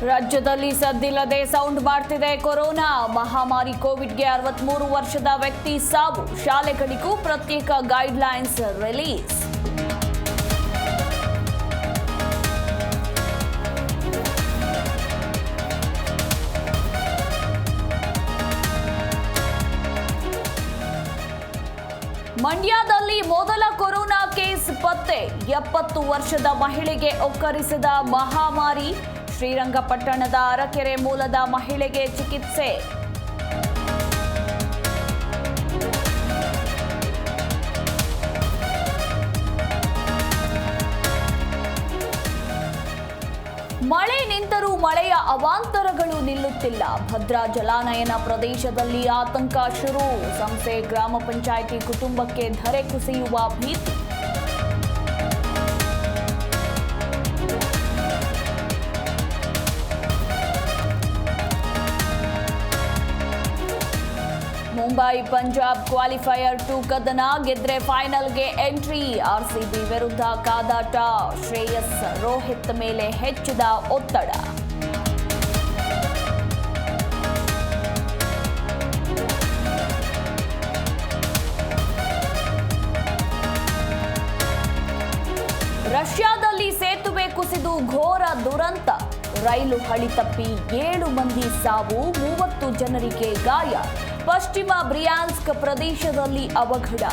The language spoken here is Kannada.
ರಾಜ್ಯದಲ್ಲಿ ಸದ್ದಿಲ್ಲದೆ ಸೌಂಡ್ ಮಾಡ್ತಿದೆ ಕೊರೋನಾ ಮಹಾಮಾರಿ. ಕೋವಿಡ್ಗೆ 63 ವರ್ಷದ ವ್ಯಕ್ತಿ ಸಾವು. ಶಾಲೆಗಳಿಗೂ ಪ್ರತ್ಯೇಕ ಗೈಡ್ಲೈನ್ಸ್ ರಿಲೀಸ್. ಮಂಡ್ಯದಲ್ಲಿ ಮೊದಲ ಕೊರೋನಾ ಕೇಸ್ ಪತ್ತೆ. 70 ವರ್ಷದ ಮಹಿಳೆಗೆ ಒಕ್ಕರಿಸಿದ ಮಹಾಮಾರಿ. ಶ್ರೀರಂಗಪಟ್ಟಣದ ಅರಕೆರೆ ಮೂಲದ ಮಹಿಳೆಗೆ ಚಿಕಿತ್ಸೆ. ಮಳೆ ನಿಂತರೂ ಮಳೆಯ ಅವಾಂತರಗಳು ನಿಲ್ಲುತ್ತಿಲ್ಲ. ಭದ್ರಾ ಜಲಾನಯನ ಪ್ರದೇಶದಲ್ಲಿ ಆತಂಕ ಶುರು. ಸಂಸೆ ಗ್ರಾಮ ಪಂಚಾಯಿತಿ ಕುಟುಂಬಕ್ಕೆ ಧರೆ ಕುಸಿಯುವ ಭೀತಿ. ಮುಂಬೈ ಪಂಜಾಬ್ ಕ್ವಾಲಿಫೈಯರ್ 2 ಕದನ. ಗೆದ್ರೆ ಫೈನಲ್ಗೆ ಎಂಟ್ರಿ. ಆರ್ಸಿಬಿ ವಿರುದ್ಧ ಕಾದಾಟ. ಶ್ರೇಯಸ್ ರೋಹಿತ್ ಮೇಲೆ ಹೆಚ್ಚಿದ ಒತ್ತಡ. ರಷ್ಯಾದಲ್ಲಿ ಸೇತುವೆ ಕುಸಿದು ಘೋರ ದುರಂತ. ರೈಲು ಹಳಿ ತಪ್ಪಿ 7 ಮಂದಿ ಸಾವು, 30 ಜನರಿಗೆ ಗಾಯ. ಪಶ್ಚಿಮ ಬ್ರಿಯಾನ್ಸ್ಕ್ ಪ್ರದೇಶದಲ್ಲಿ ಅವಘಡ.